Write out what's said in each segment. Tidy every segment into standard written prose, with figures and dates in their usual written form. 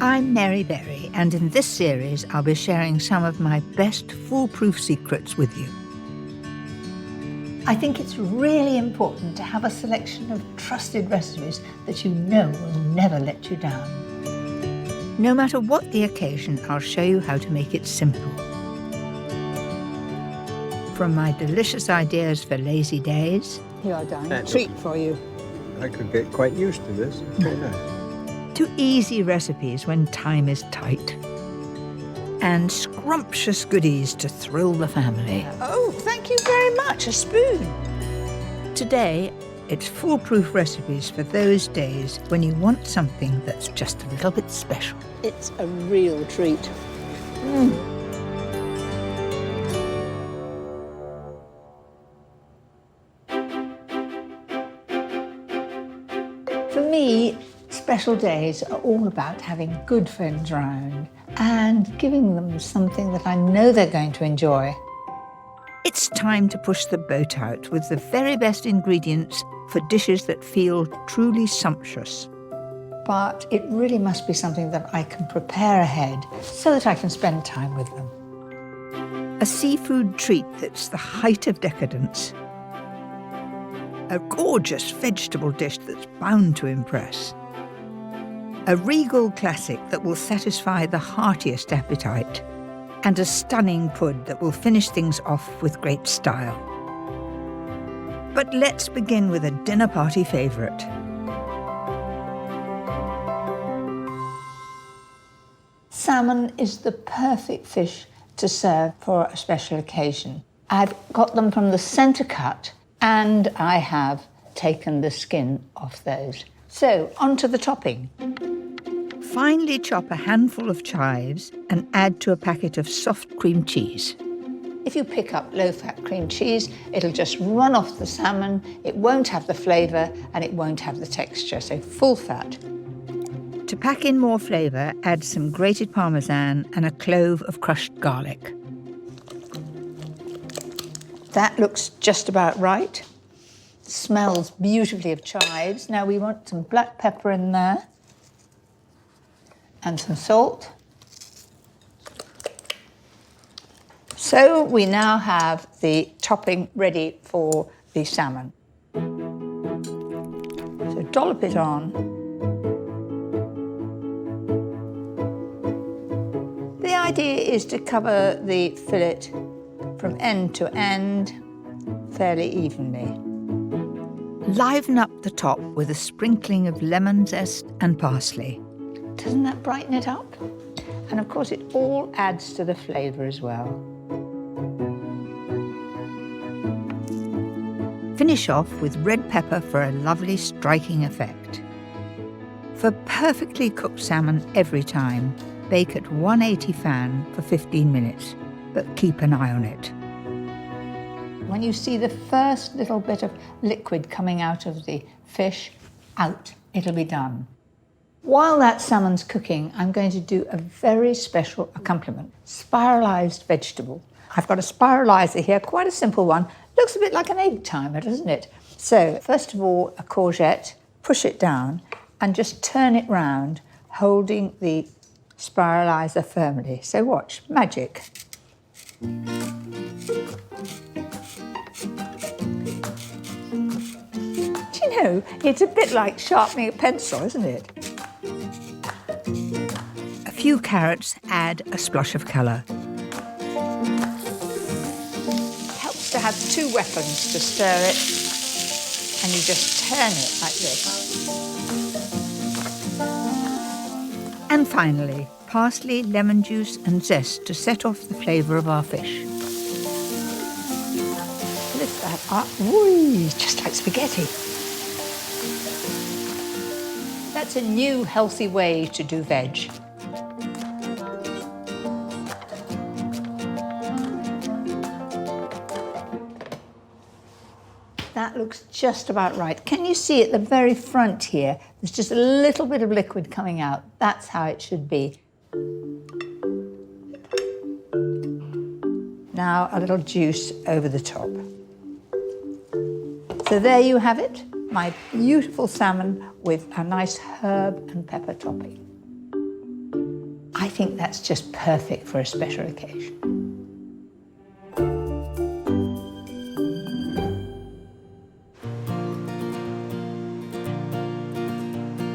I'm Mary Berry, and in this series I'll be sharing some of my best foolproof secrets with you. I think it's really important to have a selection of trusted recipes that you know will never let you down. No matter what the occasion, I'll show you how to make it simple. From my delicious ideas for lazy days... Here, darling, a treat for you. I could get quite used to this. It's very nice. To easy recipes when time is tight. And scrumptious goodies to thrill the family. Oh, thank you very much. A spoon. Today, it's foolproof recipes for those days when you want something that's just a little bit special. It's a real treat. For me, special days are all about having good friends around and giving them something that I know they're going to enjoy. It's time to push the boat out with the very best ingredients for dishes that feel truly sumptuous. But it really must be something that I can prepare ahead so that I can spend time with them. A seafood treat that's the height of decadence. A gorgeous vegetable dish that's bound to impress. A regal classic that will satisfy the heartiest appetite. And a stunning pud that will finish things off with great style. But let's begin with a dinner party favourite. Salmon is the perfect fish to serve for a special occasion. I've got them from the centre cut and I have taken the skin off those. So, onto the topping. Finely chop a handful of chives and add to a packet of soft cream cheese. If you pick up low-fat cream cheese, it'll just run off the salmon, it won't have the flavour and it won't have the texture, so full fat. To pack in more flavour, add some grated parmesan and a clove of crushed garlic. That looks just about right. Smells beautifully of chives. Now we want some black pepper in there. And some salt. So we now have the topping ready for the salmon. So dollop it on. The idea is to cover the fillet from end to end fairly evenly. Liven up the top with a sprinkling of lemon zest and parsley. Doesn't that brighten it up? And of course, it all adds to the flavour as well. Finish off with red pepper for a lovely striking effect. For perfectly cooked salmon every time, bake at 180 fan for 15 minutes, but keep an eye on it. When you see the first little bit of liquid coming out of the fish, out, it'll be done. While that salmon's cooking, I'm going to do a very special accompaniment, spiralised vegetable. I've got a spiraliser here, quite a simple one. Looks a bit like an egg timer, doesn't it? So, first of all, a courgette, push it down and just turn it round, holding the spiraliser firmly. So watch, magic. Do you know, it's a bit like sharpening a pencil, isn't it? A few carrots add a splash of colour. Helps to have two weapons to stir it, and you just turn it like this. And finally, parsley, lemon juice and zest to set off the flavour of our fish. Lift that up. Whee, just like spaghetti. That's a new healthy way to do veg. That looks just about right. Can you see at the very front here, there's just a little bit of liquid coming out. That's how it should be. Now a little juice over the top. So there you have it, my beautiful salmon with a nice herb and pepper topping. I think that's just perfect for a special occasion.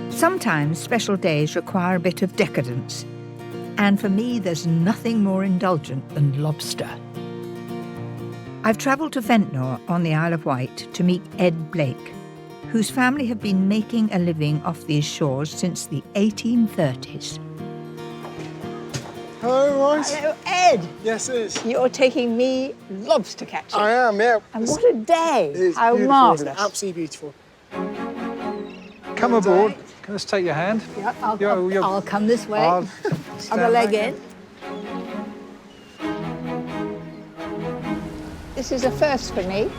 Sometimes special days require a bit of decadence. And for me, there's nothing more indulgent than lobster. I've travelled to Ventnor on the Isle of Wight to meet Ed Blake, whose family have been making a living off these shores since the 1830s. Hello, right? Hello, Ed. Yes, it is. You're taking me lobster catching. I am, yeah. And what a day. It's How beautiful, marvellous. isn't it? Absolutely beautiful. Come aboard. Can I just take your hand? Yeah, I'll come this way. I'll On stand the leg back. in. This is a first for me.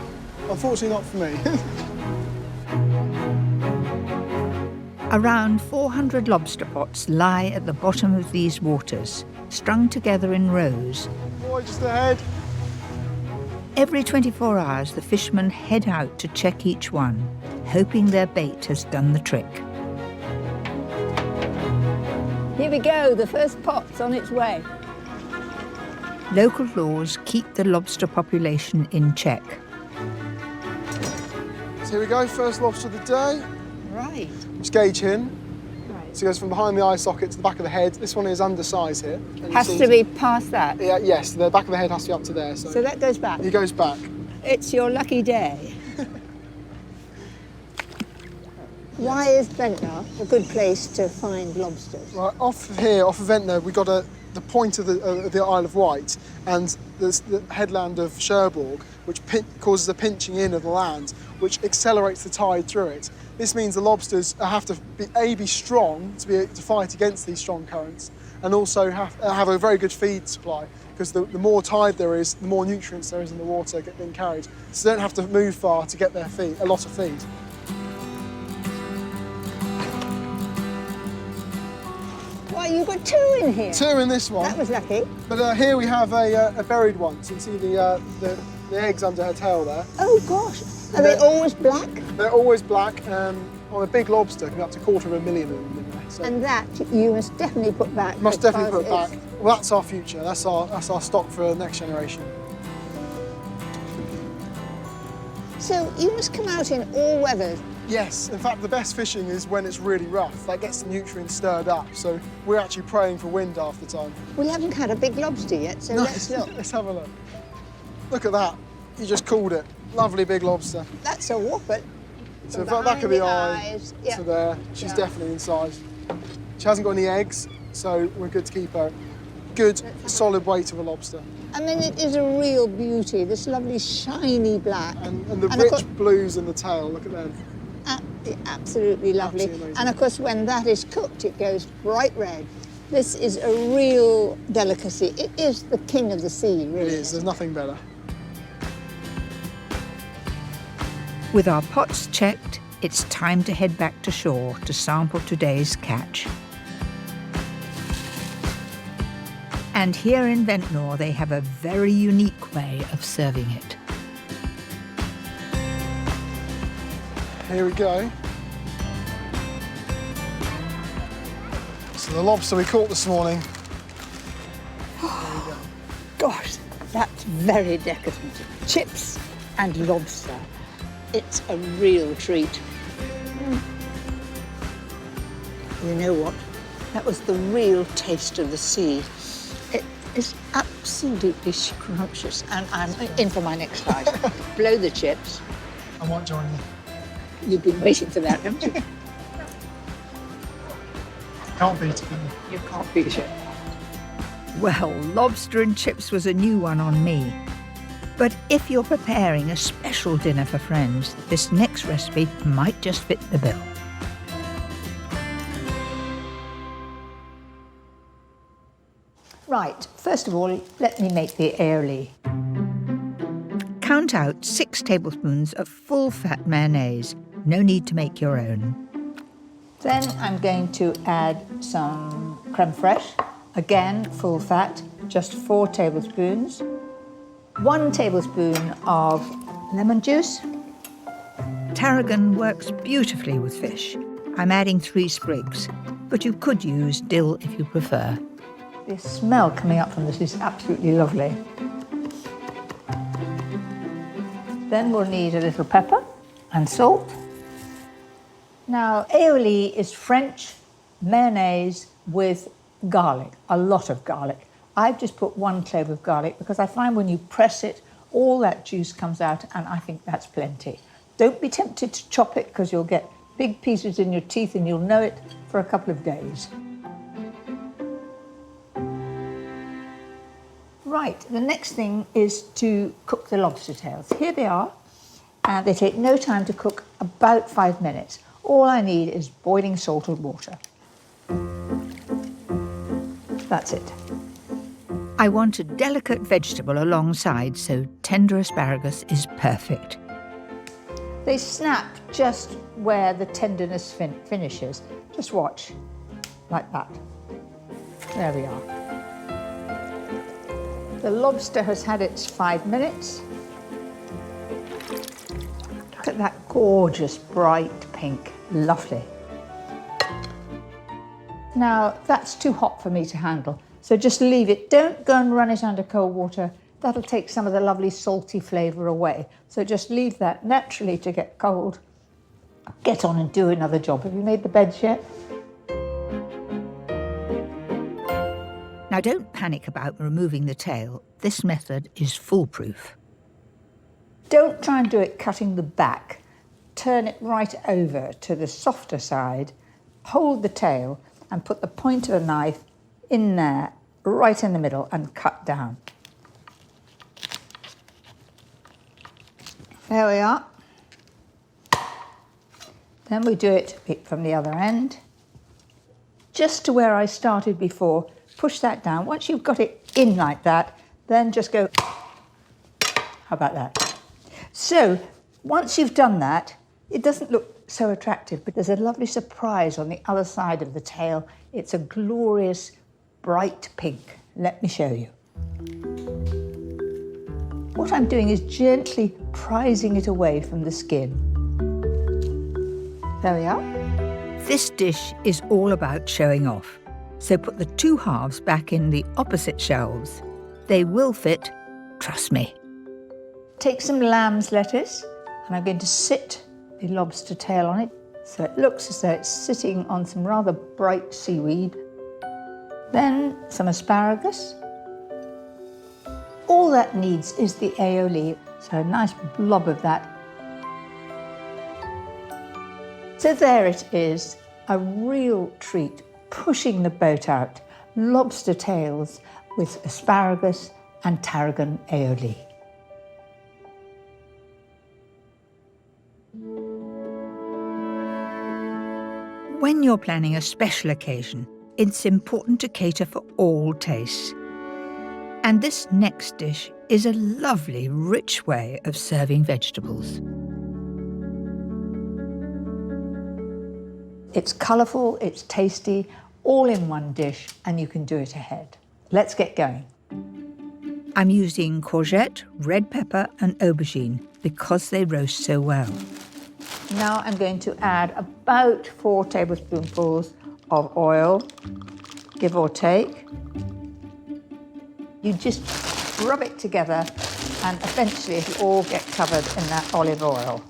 Unfortunately, not for me. Around 400 lobster pots lie at the bottom of these waters, strung together in rows. Boy, just ahead. Every 24 hours, the fishermen head out to check each one, hoping their bait has done the trick. Here we go, the first pot's on its way. Local laws keep the lobster population in check. So here we go, first lobster of the day. Right. Just gauge in. Right. So it goes from behind the eye socket to the back of the head. This one is undersized here. And you Has see- to be past that. Yeah, yes, the back of the head has to be up to there. So, So that goes back. he goes back. It's your lucky day. Why is Ventnor a good place to find lobsters? Right, off of here, off of Ventnor, we got the point of the Isle of Wight, and there's the headland of Cherbourg, which causes a pinching in of the land, which accelerates the tide through it. This means the lobsters have to be strong to be able to fight against these strong currents, and also have a very good feed supply, because the more tide there is, the more nutrients there is in the water being carried. So they don't have to move far to get their feed, a lot of feed. Well, you've got two in here. Two in this one. That was lucky. But here we have a buried one. So you can see the eggs under her tail there. Oh, gosh. Are they always black? They're always black. On a big lobster, can be up to 250,000 of them in there. So And that you must definitely put back. must definitely put because it back. Well, that's our future. That's our stock for the next generation. So you must come out in all weathers. Yes, in fact, the best fishing is when it's really rough. That gets the nutrients stirred up. So we're actually praying for wind half the time. We haven't had a big lobster yet, so let's look. Let's have a look. Look at that. You just called it. Lovely big lobster. That's a whopper. So From the back of the behind eye eyes, yeah. to there. She's Yeah. definitely inside. She hasn't got any eggs, so we're good to keep her. Good, solid weight of a lobster. I mean, it is a real beauty, this lovely shiny black. And the of rich course, blues in the tail, look at them. absolutely lovely. Absolutely amazing. And of course, when that is cooked, it goes bright red. This is a real delicacy. It is the king of the sea, really. It is, there's nothing better. With our pots checked, it's time to head back to shore to sample today's catch. And here in Ventnor, they have a very unique way of serving it. Here we go. So the lobster we caught this morning. Gosh, that's very decadent. Chips and lobster. It's a real treat. You know what? That was the real taste of the sea. It is absolutely scrumptious. And I'm in for my next slice. Blow the chips. I might join you. You've been waiting for that, haven't you? Can't beat it, can you? You can't beat it. Well, lobster and chips was a new one on me. But if you're preparing a special dinner for friends, this next recipe might just fit the bill. Right, first of all, let me make the aioli. Count out 6 tablespoons of full-fat mayonnaise. No need to make your own. Then I'm going to add some creme fraiche. Again, full fat, just 4 tablespoons. 1 tablespoon of lemon juice. Tarragon works beautifully with fish. I'm adding 3 sprigs, but you could use dill if you prefer. The smell coming up from this is absolutely lovely. Then we'll need a little pepper and salt. Now, aioli is French mayonnaise with garlic, a lot of garlic. I've just put 1 clove of garlic because I find when you press it, all that juice comes out, and I think that's plenty. Don't be tempted to chop it because you'll get big pieces in your teeth and you'll know it for a couple of days. Right, the next thing is to cook the lobster tails. Here they are, and they take no time to cook, about 5 minutes. All I need is boiling salted water. That's it. I want a delicate vegetable alongside, so tender asparagus is perfect. They snap just where the tenderness finishes. Just watch, like that. There we are. The lobster has had its 5 minutes. Look at that gorgeous, bright pink. Lovely. Now, that's too hot for me to handle, so just leave it. Don't go and run it under cold water. That'll take some of the lovely salty flavour away. So just leave that naturally to get cold. Get on and do another job. Have you made the beds yet? Now, don't panic about removing the tail. This method is foolproof. Don't try and do it cutting the back. Turn it right over to the softer side, hold the tail, and put the point of a knife in there, right in the middle, and cut down. There we are. Then we do it from the other end. Just to where I started before, push that down. Once you've got it in like that, then just go, how about that? So, once you've done that, it doesn't look so attractive, but there's a lovely surprise on the other side of the tail. It's a glorious, bright pink. Let me show you. What I'm doing is gently prizing it away from the skin. There we are. This dish is all about showing off. So put the 2 halves back in the opposite shelves. They will fit, trust me. Take some lamb's lettuce, and I'm going to sit the lobster tail on it, so it looks as though it's sitting on some rather bright seaweed. Then some asparagus. All that needs is the aioli, so a nice blob of that. So there it is, a real treat, pushing the boat out, lobster tails with asparagus and tarragon aioli. When you're planning a special occasion, it's important to cater for all tastes. And this next dish is a lovely, rich way of serving vegetables. It's colourful, it's tasty, all in one dish, and you can do it ahead. Let's get going. I'm using courgette, red pepper and aubergine because they roast so well. Now I'm going to add about 4 tablespoonfuls of oil, give or take. You just rub it together and eventually it'll all get covered in that olive oil.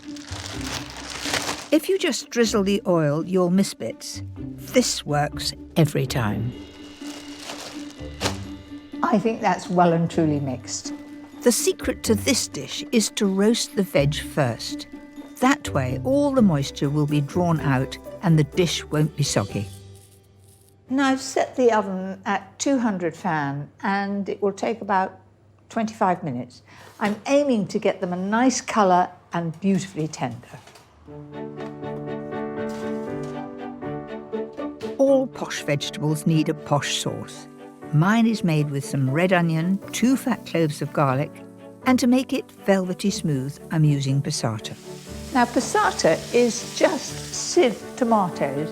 If you just drizzle the oil, you'll miss bits. This works every time. I think that's well and truly mixed. The secret to this dish is to roast the veg first. That way, all the moisture will be drawn out and the dish won't be soggy. Now I've set the oven at 200 fan and it will take about 25 minutes. I'm aiming to get them a nice colour and beautifully tender. All posh vegetables need a posh sauce. Mine is made with some red onion, 2 fat cloves of garlic, and to make it velvety smooth, I'm using passata. Now passata is just sieved tomatoes.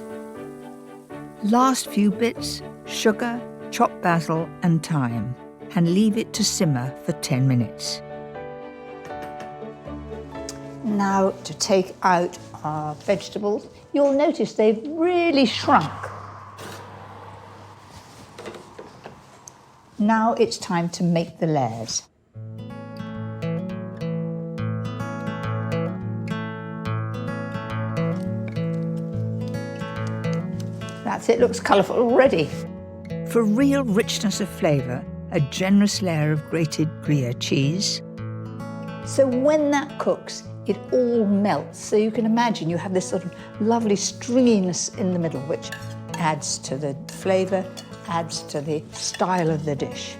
Last few bits, sugar, chopped basil and thyme, and leave it to simmer for 10 minutes. Now to take out our vegetables, you'll notice they've really shrunk. Now it's time to make the layers. That's it, looks colourful already. For real richness of flavour, a generous layer of grated Gruyere cheese. So when that cooks, it all melts. So you can imagine you have this sort of lovely stringiness in the middle, which adds to the flavour, adds to the style of the dish.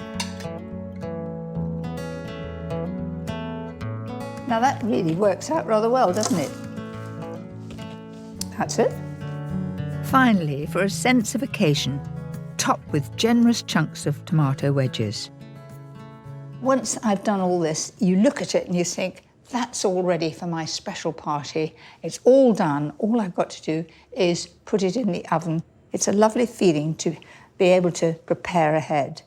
Now that really works out rather well, doesn't it? That's it. Finally, for a sense of occasion, top with generous chunks of tomato wedges. Once I've done all this, you look at it and you think, that's all ready for my special party. It's all done. All I've got to do is put it in the oven. It's a lovely feeling to be able to prepare ahead.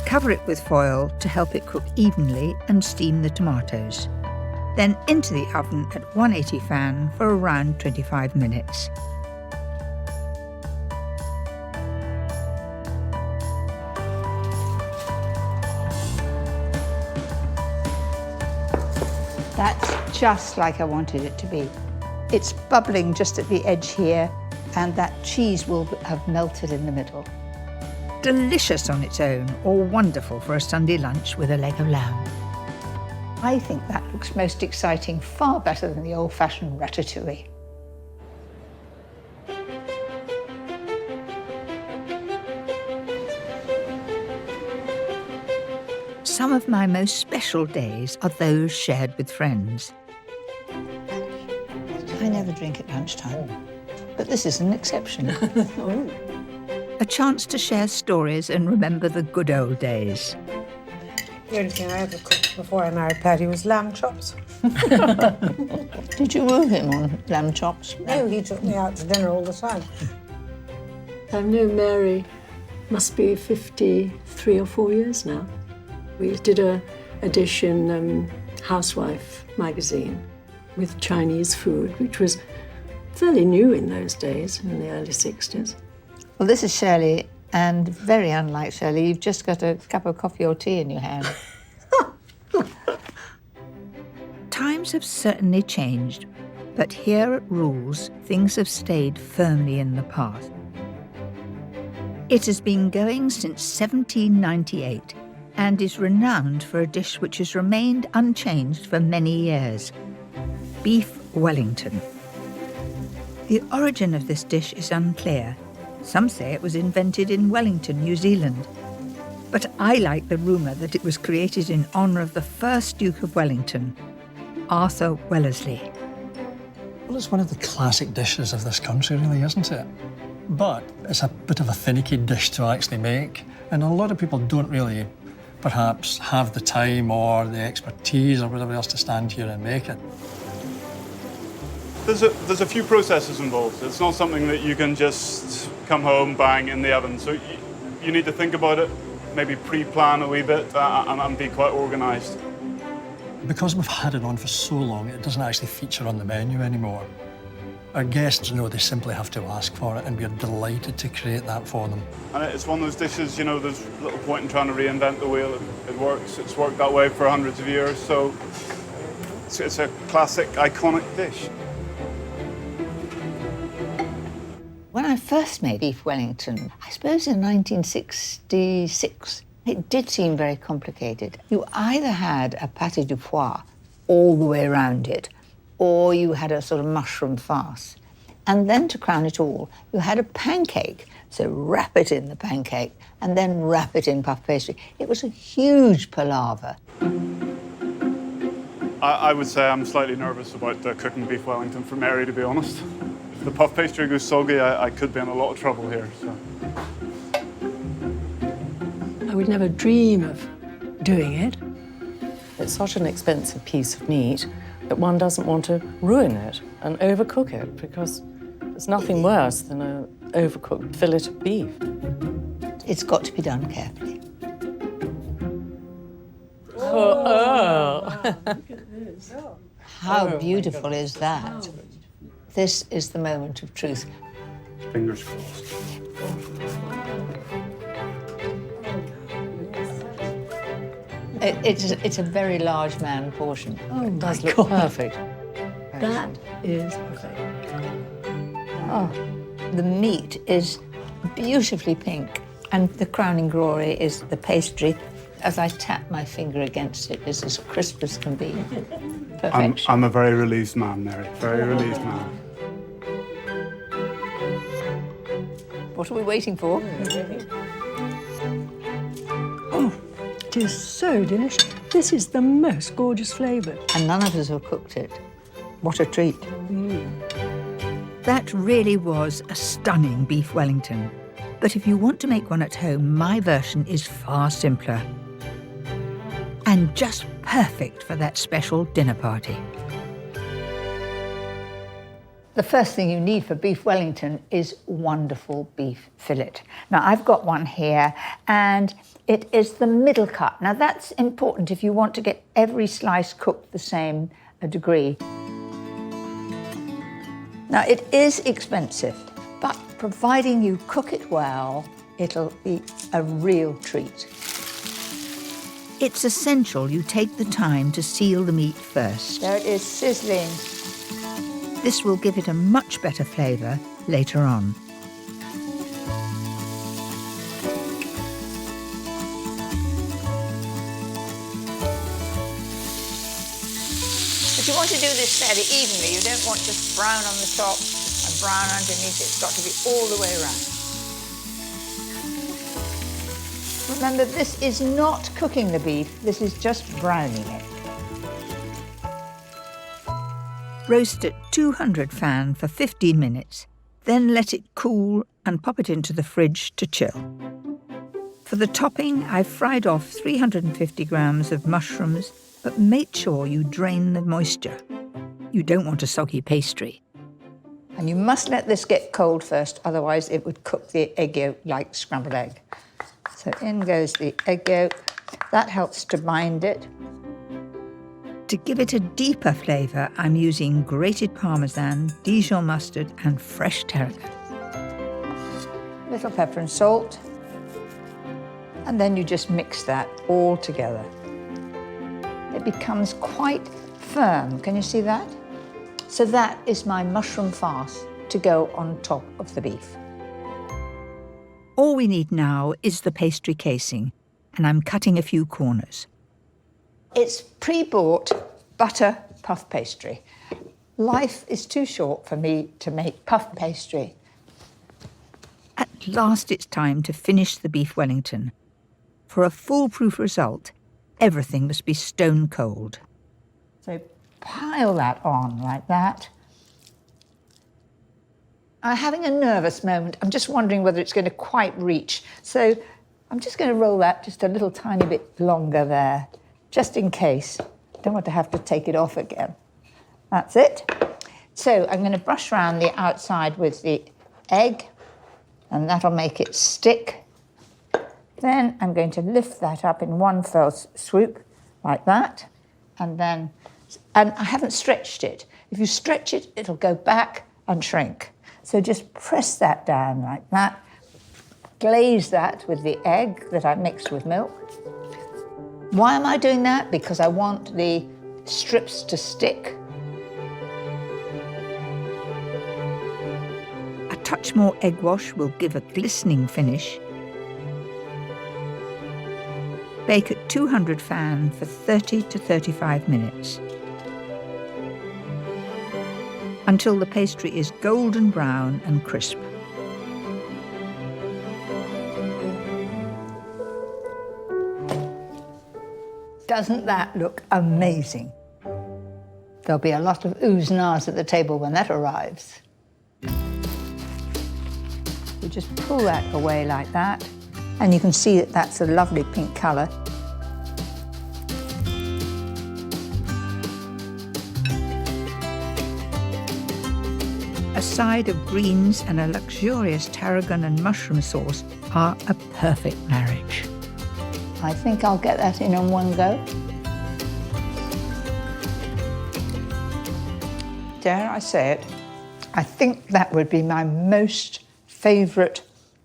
Cover it with foil to help it cook evenly and steam the tomatoes. Then into the oven at 180 fan for around 25 minutes. That's just like I wanted it to be. It's bubbling just at the edge here, and that cheese will have melted in the middle. Delicious on its own, or wonderful for a Sunday lunch with a leg of lamb. I think that looks most exciting, far better than the old-fashioned ratatouille. Some of my most special days are those shared with friends. I never drink at lunchtime, but this is an exception. A chance to share stories and remember the good old days. The only thing I ever cooked before I married Paddy was lamb chops. Did you woo him on lamb chops? No, he took me out to dinner all the time. I've known Mary, must be 53 or 4 years now. We did a dish in Housewife magazine with Chinese food, which was fairly new in those days, in the early 60s. Well, this is Shirley, and very unlike Shirley, you've just got a cup of coffee or tea in your hand. Times have certainly changed, but here at Rules, things have stayed firmly in the past. It has been going since 1798 and is renowned for a dish which has remained unchanged for many years: Beef Wellington. The origin of this dish is unclear. Some say it was invented in Wellington, New Zealand. But I like the rumour that it was created in honour of the first Duke of Wellington, Arthur Wellesley. Well, it's one of the classic dishes of this country, really, isn't it? But it's a bit of a finicky dish to actually make, and a lot of people don't really perhaps have the time or the expertise or whatever else to stand here and make it. There's a few processes involved. It's not something that you can just come home, bang, in the oven. So you need to think about it, maybe pre-plan a wee bit and be quite organised. Because we've had it on for so long, it doesn't actually feature on the menu anymore. Our guests know they simply have to ask for it, and we're delighted to create that for them. And it's one of those dishes, you know, there's little point in trying to reinvent the wheel. It works. It's worked that way for hundreds of years. So it's a classic, iconic dish. When I first made Beef Wellington, I suppose in 1966, it did seem very complicated. You either had a pâté du foie all the way around it, or you had a sort of mushroom farce. And then to crown it all, you had a pancake. So wrap it in the pancake and then wrap it in puff pastry. It was a huge palaver. I would say I'm slightly nervous about cooking Beef Wellington for Mary, to be honest. If the puff pastry goes soggy, I could be in a lot of trouble here. So. I would never dream of doing it. It's such an expensive piece of meat that one doesn't want to ruin it and overcook it, because there's nothing worse than an overcooked fillet of beef. It's got to be done carefully. How beautiful is that? This is the moment of truth. Fingers crossed. It's a very large man portion. Oh, It does my look God. perfect. That is perfect. Oh, the meat is beautifully pink, and the crowning glory is the pastry. As I tap my finger against it, it's as crisp as can be. Perfection. I'm a very relieved man, Mary. Very relieved man. What are we waiting for? It is so delicious. This is the most gorgeous flavour. And none of us have cooked it. What a treat. That really was a stunning Beef Wellington. But if you want to make one at home, my version is far simpler. And just perfect for that special dinner party. The first thing you need for Beef Wellington is wonderful beef fillet. Now, I've got one here, and it is the middle cut. Now, that's important if you want to get every slice cooked the same degree. Now, it is expensive, but providing you cook it well, it'll be a real treat. It's essential you take the time to seal the meat first. There it is, sizzling. This will give it a much better flavour later on. But you want to do this fairly evenly. You don't want just brown on the top and brown underneath. It's got to be all the way around. Remember, this is not cooking the beef. This is just browning it. Roast at 200 fan for 15 minutes, then let it cool and pop it into the fridge to chill. For the topping, I've fried off 350 grams of mushrooms, but make sure you drain the moisture. You don't want a soggy pastry. And you must let this get cold first, otherwise it would cook the egg yolk like scrambled egg. So in goes the egg yolk. That helps to bind it. To give it a deeper flavour, I'm using grated parmesan, Dijon mustard and fresh tarragon. Little pepper and salt. And then you just mix that all together. It becomes quite firm. Can you see that? So that is my mushroom farce to go on top of the beef. All we need now is the pastry casing, and I'm cutting a few corners. It's pre-bought butter puff pastry. Life is too short for me to make puff pastry. At last it's time to finish the Beef Wellington. For a foolproof result, everything must be stone cold. So pile that on like that. I'm having a nervous moment. I'm just wondering whether it's going to quite reach. So I'm just going to roll that just a little tiny bit longer there, just in case. Don't want to have to take it off again. That's it. So I'm going to brush around the outside with the egg, and that'll make it stick. Then I'm going to lift that up in one fell swoop, like that. And I haven't stretched it. If you stretch it, it'll go back and shrink. So just press that down like that. Glaze that with the egg that I mixed with milk. Why am I doing that? Because I want the strips to stick. A touch more egg wash will give a glistening finish. Bake at 200 fan for 30 to 35 minutes. Until the pastry is golden brown and crisp. Doesn't that look amazing? There'll be a lot of oohs and ahs at the table when that arrives. You just pull that away like that, and you can see that that's a lovely pink colour. A side of greens and a luxurious tarragon and mushroom sauce are a perfect marriage. I think I'll get that in on one go. Dare I say it, I think that would be my most favourite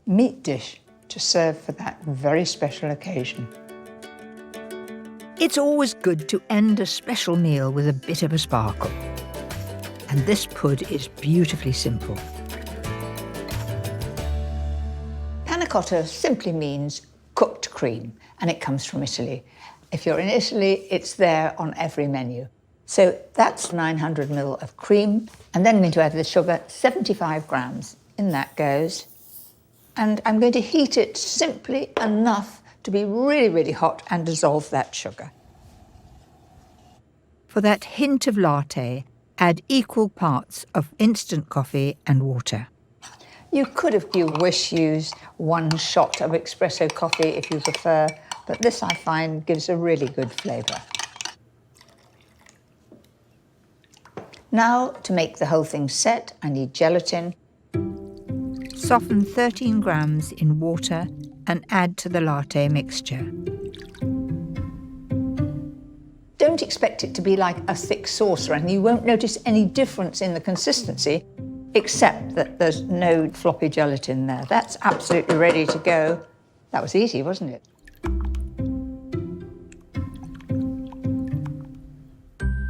meat dish to serve for that very special occasion. It's always good to end a special meal with a bit of a sparkle. And this pud is beautifully simple. Panacotta simply means cooked cream, and it comes from Italy. If you're in Italy, it's there on every menu. So that's 900 ml of cream, and then I'm going to add the sugar, 75 grams. In that goes. And I'm going to heat it simply enough to be really, really hot and dissolve that sugar. For that hint of latte, add equal parts of instant coffee and water. You could, if you wish, use 1 shot of espresso coffee if you prefer, but this I find gives a really good flavour. Now, to make the whole thing set, I need gelatin. Soften 13 grams in water and add to the latte mixture. Don't expect it to be like a thick sauce or anything. You won't notice any difference in the consistency, except that there's no floppy gelatin there. That's absolutely ready to go. That was easy, wasn't it?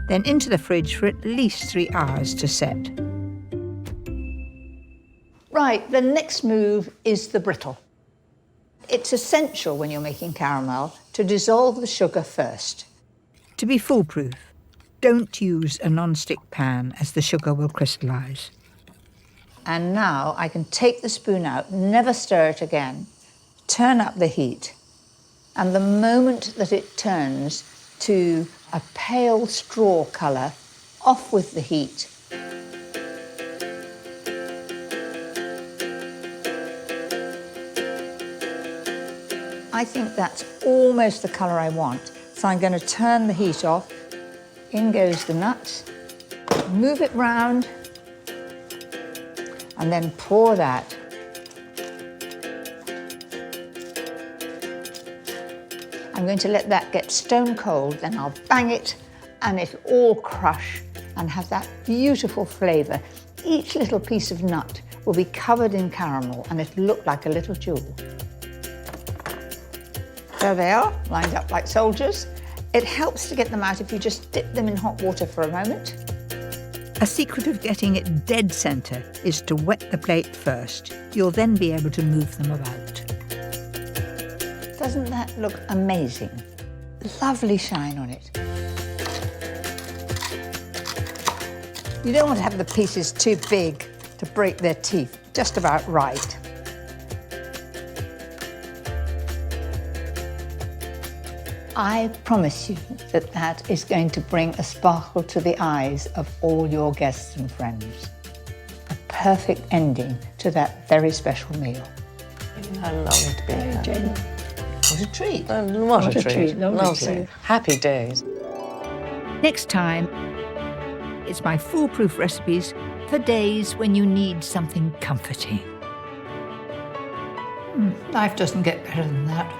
Then into the fridge for at least 3 hours to set. Right, the next move is the brittle. It's essential when you're making caramel to dissolve the sugar first. To be foolproof, don't use a non-stick pan as the sugar will crystallise. And now I can take the spoon out, never stir it again, turn up the heat, and the moment that it turns to a pale straw colour, off with the heat. I think that's almost the colour I want. So I'm going to turn the heat off. In goes the nuts. Move it round. And then pour that. I'm going to let that get stone cold, then I'll bang it and it'll all crush and have that beautiful flavour. Each little piece of nut will be covered in caramel and it'll look like a little jewel. There they are, lined up like soldiers. It helps to get them out if you just dip them in hot water for a moment. A secret of getting it dead centre is to wet the plate first. You'll then be able to move them about. Doesn't that look amazing? Lovely shine on it. You don't want to have the pieces too big to break their teeth, just about right. I promise you that that is going to bring a sparkle to the eyes of all your guests and friends. A perfect ending to that very special meal. I loved being here. Jane. What a treat. What a treat. Lovely. Happy days. Next time, it's my foolproof recipes for days when you need something comforting. Life doesn't get better than that.